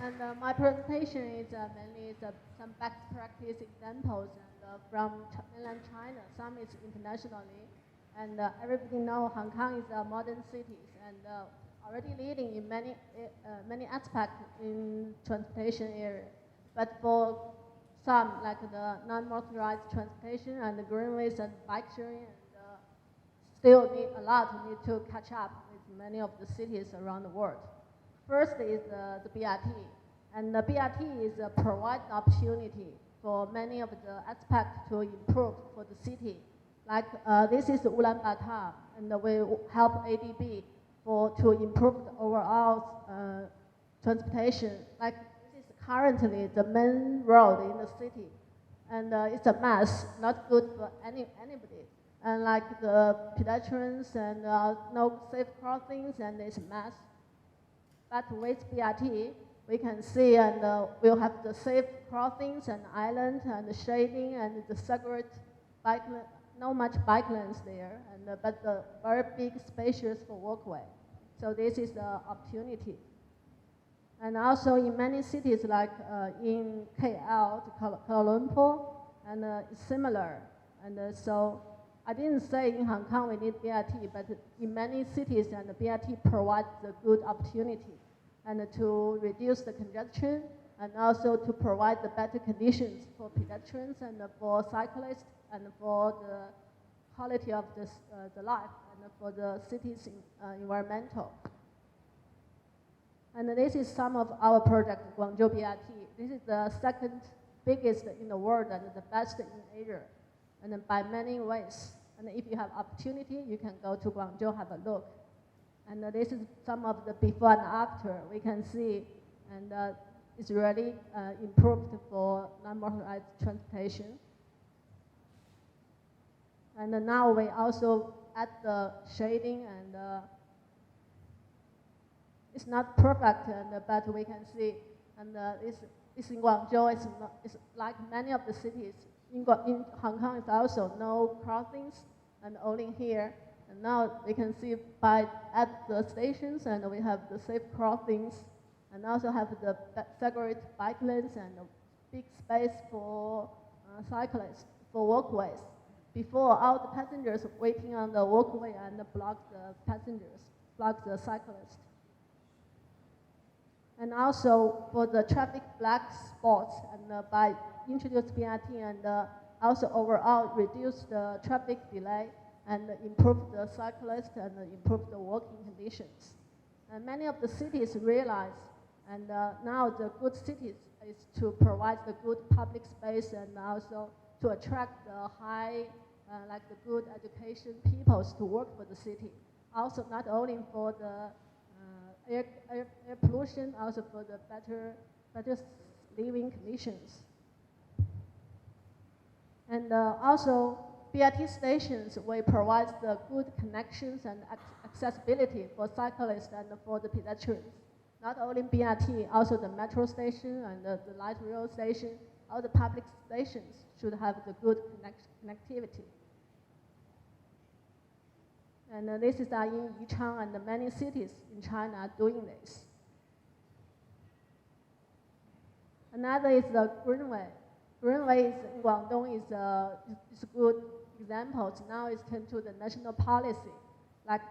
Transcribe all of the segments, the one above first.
And my presentation is mainly some best practice examples and, from mainland China. Some is internationally. And everybody knows Hong Kong is a modern city and already leading in many aspects in transportation area. But for some, like the non-motorized transportation and the greenways and bike sharing, and still need to catch up with many of the cities around the world. First is the BRT, and the BRT is provide opportunity for many of the aspects to improve for the city. Like this is Ulaanbaatar, and we help ADB to improve the overall transportation. Like this is currently the main road in the city, and it's a mess, not good for anybody. And like the pedestrians and no safe crossings, and it's a mess. But with BRT, we can see and we'll have the safe crossings and islands and the shading and the separate bike lane, no much bike lanes there, and but the very big spacious for walkway. So this is the opportunity. And also in many cities like in KL, Kuala Lumpur, and it's similar. And so I didn't say in Hong Kong we need BRT, but in many cities and the BRT provides a good opportunity and to reduce the congestion and also to provide the better conditions for pedestrians and for cyclists and for the quality of the life and for the city's environmental. And this is some of our project, Guangzhou BRT. This is the second biggest in the world and the best in Asia, and by many ways. And if you have opportunity, you can go to Guangzhou, have a look. And this is some of the before and after we can see, and it's really improved for non-motorized transportation. And now we also add the shading, and it's not perfect, but we can see, and it's in Guangzhou. It's like many of the cities. In Hong Kong, it's also no crossings, and only here. And now we can see at the stations, and we have the safe crossings, and also have the separate bike lanes and a big space for cyclists, for walkways. Before, all the passengers waiting on the walkway and block the passengers, block the cyclists. And also for the traffic black spots, and by introduce BRT and also overall reduce the traffic delay and improve the cyclist and improve the walking conditions. And many of the cities realize, and now the good cities is to provide the good public space and also to attract the high, like the good education peoples to work for the city. Also not only for the air pollution, also for the better living conditions. And also BRT stations will provide the good connections and accessibility for cyclists and for the pedestrians. Not only BRT, also the metro station and the light rail station, all the public stations should have the good connectivity. And this is in Yichang, and many cities in China are doing this. Another is the Greenway. Greenway in Guangdong is a good example. Now it's turned to the national policy. Like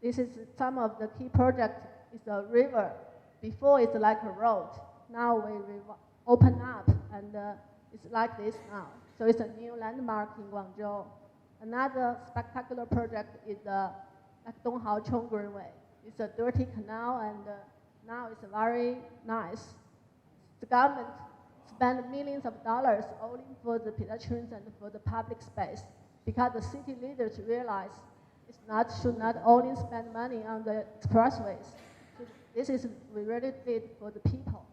this is some of the key projects. It's a river. Before it's like a road. Now we open up, and it's like this now. So it's a new landmark in Guangzhou. Another spectacular project is like Donghaochong Greenway. It's a dirty canal, and now it's very nice. The government spent millions of dollars only for the pedestrians and for the public space, because the city leaders realize should not only spend money on the expressways. So this is we really did for the people.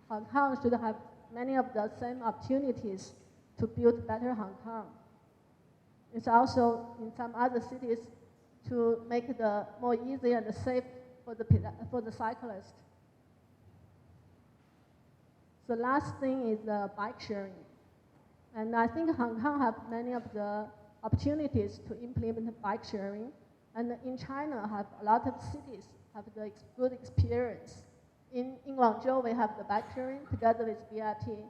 Hong Kong should have many of the same opportunities to build better Hong Kong. It's also in some other cities to make it more easy and safe for the cyclist. The last thing is bike sharing. And I think Hong Kong have many of the opportunities to implement bike sharing. And in China have a lot of cities have the good experience. In Guangzhou, we have the bike sharing together with BRT,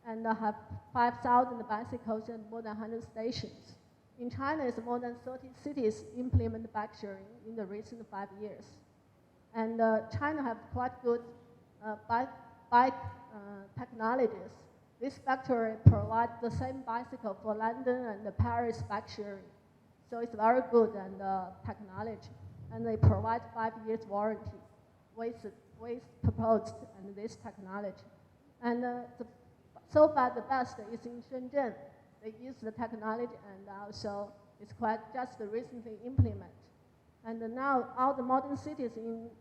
and have 5,000 bicycles and more than 100 stations. In China, it's more than 30 cities implement bike sharing in the recent 5 years. And China have quite good bike technologies. This factory provides the same bicycle for London and Paris bike sharing. So it's very good and technology. And they provide 5 years warranty with proposed and this technology. And so far the best is in Shenzhen. They use the technology and also it's quite just recently implemented. And now all the modern cities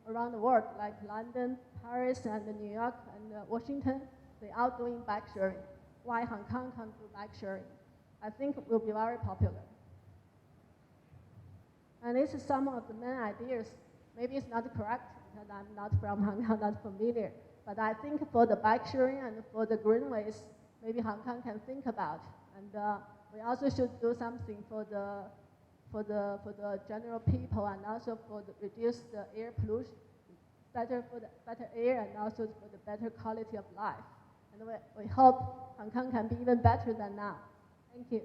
around the world, like London, Paris, and New York, and Washington, they are doing bike sharing. Why Hong Kong can't do bike sharing? I think it will be very popular. And this is some of the main ideas. Maybe it's not correct because I'm not from Hong Kong, not familiar. But I think for the bike sharing and for the greenways, maybe Hong Kong can think about. And we also should do something for the general people and also for reduce the air pollution, better air and also for the better quality of life. And we hope Hong Kong can be even better than now. Thank you.